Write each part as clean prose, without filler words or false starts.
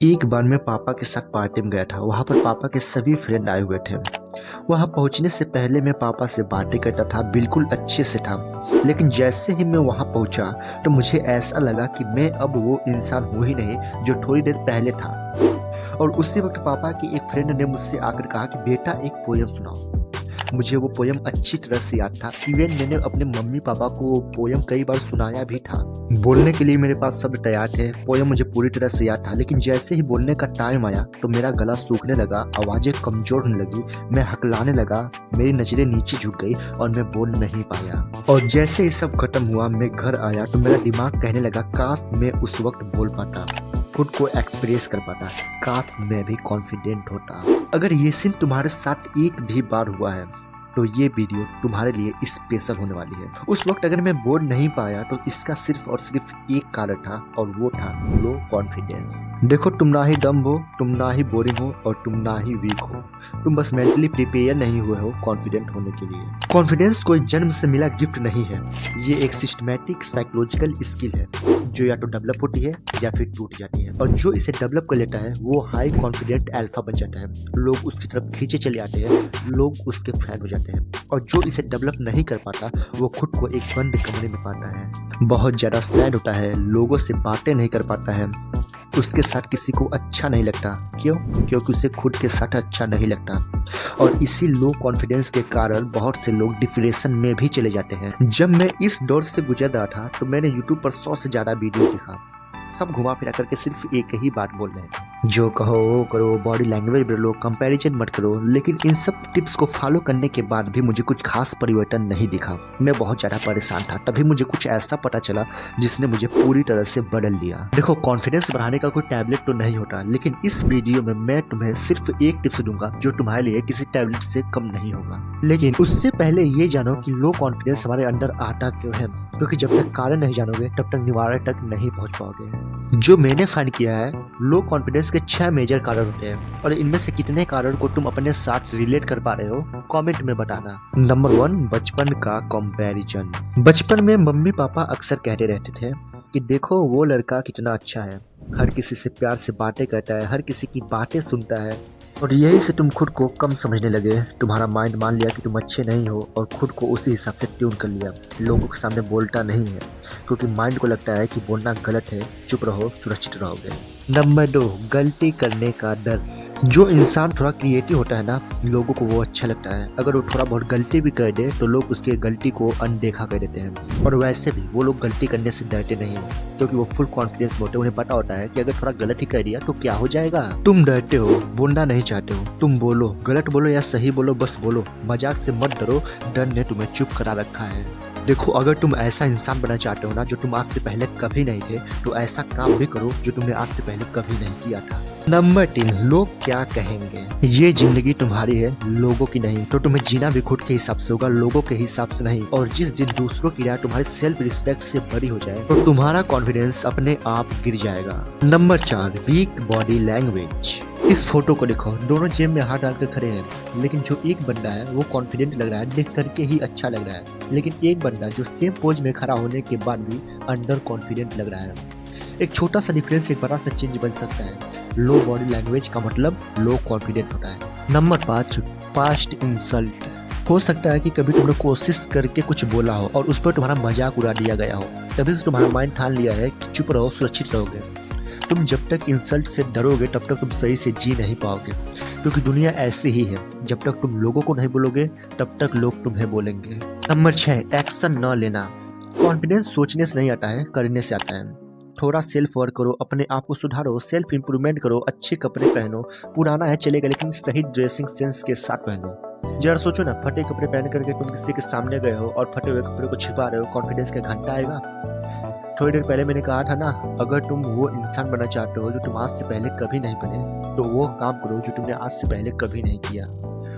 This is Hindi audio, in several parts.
एक बार मैं पापा के साथ पार्टी में गया था। वहाँ पर पापा के सभी फ्रेंड आए हुए थे। वहाँ पहुँचने से पहले मैं पापा से बातें करता था, बिल्कुल अच्छे से था। लेकिन जैसे ही मैं वहाँ पहुँचा तो मुझे ऐसा लगा कि मैं अब वो इंसान हूँ ही नहीं जो थोड़ी देर पहले था। और उसी वक्त पापा के एक फ्रेंड ने मुझसे आकर कहा कि बेटा एक पोयम सुनाओ। मुझे वो पोयम अच्छी तरह से याद था। इवन मैंने अपने मम्मी पापा को वो पोयम कई बार सुनाया भी था। बोलने के लिए मेरे पास सब तैयार थे। पोयम मुझे पूरी तरह से याद था, लेकिन जैसे ही बोलने का टाइम आया तो मेरा गला सूखने लगा, आवाज़ें कमजोर होने लगी, मैं हकलाने लगा, मेरी नजरें नीचे झुक गई और मैं बोल नहीं पाया। और जैसे ही सब खत्म हुआ, मैं घर आया तो मेरा दिमाग कहने लगा काश मैं उस वक्त बोल पाता, खुद को एक्सप्रेस कर पाता, काश मैं भी कॉन्फिडेंट होता। अगर ये सीन तुम्हारे साथ एक भी बार हुआ है तो ये वीडियो तुम्हारे लिए स्पेशल होने वाली है। उस वक्त अगर मैं बोल नहीं पाया तो इसका सिर्फ और सिर्फ एक कारण था, और वो था लो कॉन्फिडेंस। देखो, तुम ना ही डम हो, तुम ना ही बोरिंग हो, और तुम ना ही वीक हो। तुम बस मेंटली प्रिपेयर नहीं हुए हो कॉन्फिडेंट होने के लिए। कॉन्फिडेंस कोई जन्म से मिला गिफ्ट नहीं है। ये एक सिस्टमैटिक साइकोलॉजिकल स्किल है जो या तो डेवलप होती है या फिर टूट जाती है। और जो इसे डेवलप कर लेता है वो हाई कॉन्फिडेंट अल्फा बन जाता है। लोग उसकी तरफ खींचे चले आते हैं, लोग उसके फैन हो जाते हैं। और जो इसे डेवलप नहीं कर पाता वो खुद को एक बंद कमरे में पाता है, बहुत ज्यादा सैड होता है, लोगों से बातें नहीं कर पाता है, उसके साथ किसी को अच्छा नहीं लगता। क्यों? क्योंकि उसे खुद के साथ अच्छा नहीं लगता। और इसी लो कॉन्फिडेंस के कारण बहुत से लोग डिप्रेशन में भी चले जाते हैं। जब मैं इस दौर से गुजर रहा था तो मैंने यूट्यूब पर 100 से ज्यादा वीडियो देखा। सब घुमा फिरा करके सिर्फ एक ही बात बोल रहे हैं, जो कहो वो करो, बॉडी लैंग्वेज बदलो, कंपैरिजन मत करो। लेकिन इन सब टिप्स को फॉलो करने के बाद भी मुझे कुछ खास परिवर्तन नहीं दिखा। मैं बहुत ज़्यादा परेशान था। तभी मुझे कुछ ऐसा पता चला जिसने मुझे पूरी तरह से बदल दिया। देखो, कॉन्फिडेंस बढ़ाने का कोई टैबलेट तो नहीं होता, लेकिन इस वीडियो में मैं तुम्हें सिर्फ एक टिप्स दूंगा जो तुम्हारे लिए किसी टैबलेट से कम नहीं होगा। लेकिन उससे पहले ये जानो कि लो कॉन्फिडेंस हमारे अंदर आता क्यों है, क्योंकि जब तक कारण नहीं जानोगे तब तक निवारण तक नहीं पहुंच पाओगे। जो मैंने फाइंड किया है, लो कॉन्फिडेंस के 6 मेजर कारण होते हैं, और इनमें से कितने कारण को तुम अपने साथ रिलेट कर पा रहे हो कमेंट में बताना। नंबर 1, बचपन का कंपैरिजन। बचपन में मम्मी पापा अक्सर कहते रहते थे कि देखो वो लड़का कितना अच्छा है, हर किसी से प्यार से बातें करता है, हर किसी की बातें सुनता है। और यही से तुम खुद को कम समझने लगे। तुम्हारा माइंड मान लिया कि तुम अच्छे नहीं हो और खुद को उसी हिसाब से ट्यून कर लिया। लोगों के सामने बोलता नहीं है क्योंकि माइंड को लगता है कि बोलना गलत है, चुप रहो, सुरक्षित रहोगे। नंबर 2, गलती करने का डर। जो इंसान थोड़ा क्रिएटिव होता है ना, लोगों को वो अच्छा लगता है। अगर वो थोड़ा बहुत गलती भी कर दे तो लोग उसके गलती को अनदेखा कर देते हैं। और वैसे भी वो लोग गलती करने से डरते नहीं है क्योंकि वो फुल कॉन्फिडेंस में होते हैं। उन्हें पता होता है कि अगर थोड़ा गलत ही कर दिया तो क्या हो जाएगा। तुम डरते हो, बोलना नहीं चाहते हो, तुम बोलो, गलत बोलो या सही बोलो, बस बोलो, मजाक से मत डरो। डर ने तुम्हें चुप करा रखा है। देखो, अगर तुम ऐसा इंसान बनना चाहते हो ना जो तुम आज से पहले कभी नहीं थे, तो ऐसा काम भी करो जो तुमने आज से पहले कभी नहीं किया था। नंबर 3, लोग क्या कहेंगे। ये जिंदगी तुम्हारी है, लोगों की नहीं। तो तुम्हें जीना भी खुद के हिसाब से होगा, लोगों के हिसाब से नहीं। और जिस दिन दूसरों की राय तुम्हारी सेल्फ रिस्पेक्ट से बड़ी हो जाए तो तुम्हारा कॉन्फिडेंस अपने आप गिर जाएगा। Number 4, weak body language. इस फोटो को देखो, दोनों जेब में हाथ डालकर खड़े हैं, लेकिन जो एक बंदा है वो कॉन्फिडेंट लग रहा है, देख करके ही अच्छा लग रहा है। लेकिन एक बंदा जो सेम पोज में खड़ा होने के बाद भी अंडर कॉन्फिडेंट लग रहा है। एक छोटा सा डिफरेंस एक बड़ा सा चेंज बन सकता है। लो बॉडी लैंग्वेज का मतलब लो कॉन्फिडेंट होता है। Number 5, past insult. हो सकता है कि कभी तुमने कोशिश करके कुछ बोला हो और उस पर तुम्हारा मजाक उड़ा दिया गया हो। तभी से तुम्हारा माइंड ठान लिया है कि चुप रहो, सुरक्षित रहोगे। तुम जब तक इंसल्ट से डरोगे तब तक तुम सही से जी नहीं पाओगे, क्योंकि दुनिया ऐसी ही है। जब तक तुम लोगों को नहीं बोलोगे तब तक लोग तुम्हें बोलेंगे। नंबर 6, एक्शन न लेना। कॉन्फिडेंस सोचने से नहीं आता है, करने से आता है। थोड़ा सेल्फ वर्क करो, अपने आप को सुधारो, सेल्फ इंप्रूवमेंट करो, अच्छे कपड़े पहनो। पुराना है चलेगा, लेकिन सही ड्रेसिंग सेंस के साथ पहनो। जरा सोचो ना, फटे कपड़े पहन करके तुम किसी के सामने गए हो और फटे हुए कपड़े को छिपा रहे हो, कॉन्फिडेंस का घंटा आएगा। थोड़ी देर पहले मैंने कहा था ना, अगर तुम वो इंसान बनना चाहते हो जो तुम आज से पहले कभी नहीं बने, तो वो काम करो जो तुमने आज से पहले कभी नहीं किया।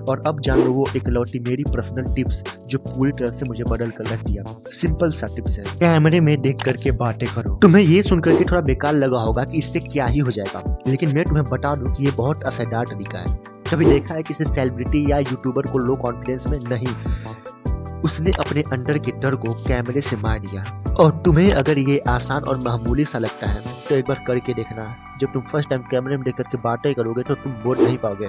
और अब जान लो वो इकलौती मेरी पर्सनल टिप्स जो पूरी तरह से मुझे बदल कर रख दिया। सिंपल सा टिप्स है, कैमरे में देख करके बातें करो। तुम्हें ये सुन करके थोड़ा बेकार लगा होगा कि इससे क्या ही हो जाएगा, लेकिन मैं तुम्हें बता दूं कि ये बहुत असरदार तरीका है। कभी देखा है किसी सेलिब्रिटी या यूट्यूबर को लो कॉन्फिडेंस में? नहीं, उसने अपने अंदर के डर को कैमरे से मार दिया। और तुम्हें अगर ये आसान और मामूली सा लगता है तो एक बार करके देखना। जब तुम फर्स्ट टाइम कैमरे में देख करके बातें करोगे तो तुम बोल नहीं पाओगे,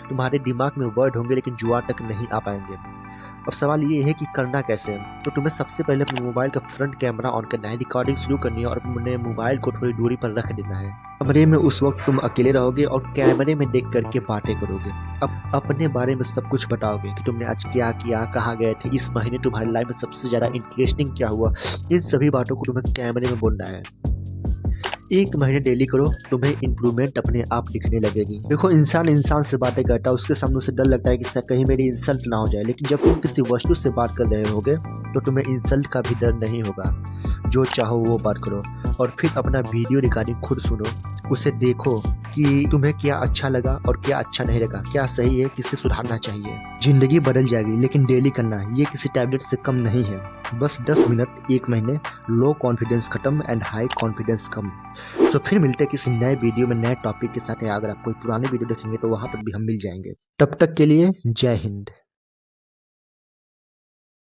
तुम्हारे दिमाग में वर्ड होंगे लेकिन जुआ तक नहीं आ पाएंगे। अब सवाल ये है कि करना कैसे है। तो तुम्हें सबसे पहले अपने मोबाइल का फ्रंट कैमरा ऑन करना है, रिकॉर्डिंग शुरू करनी है और अपने मोबाइल को थोड़ी दूरी पर रख देना है। कमरे में उस वक्त तुम अकेले रहोगे और कैमरे में देख करके बातें करोगे। अब अपने बारे में सब कुछ बताओगे कि तुमने आज क्या किया, कहाँ गए थे, इस महीने तुम्हारी लाइफ में सबसे ज़्यादा इंटरेस्टिंग क्या हुआ। इन सभी बातों को तुम्हें कैमरे में बोलना है। 1 महीने डेली करो, तुम्हें इम्प्रूवमेंट अपने आप दिखने लगेगी। देखो, इंसान इंसान से बातें करता है, उसके सामने उसे डर लगता है कि कहीं मेरी इंसल्ट ना हो जाए, लेकिन जब तुम किसी वस्तु से बात कर रहे होगे तो तुम्हें इंसल्ट का भी डर नहीं होगा। जो चाहो वो बात करो और फिर अपना वीडियो रिकॉर्डिंग खुद सुनो, उसे देखो कि तुम्हें क्या अच्छा लगा और क्या अच्छा नहीं लगा, क्या सही है, किसे सुधारना चाहिए। जिंदगी बदल जाएगी, लेकिन डेली करना है, ये किसी टैबलेट से कम नहीं है। बस 10 मिनट 1 महीने, लो कॉन्फिडेंस खत्म एंड हाई कॉन्फिडेंस कम। तो फिर मिलते हैं किसी नए वीडियो में नए टॉपिक के साथ। अगर आप कोई पुराने वीडियो देखेंगे तो वहाँ पर भी हम मिल जाएंगे। तब तक के लिए जय हिंद।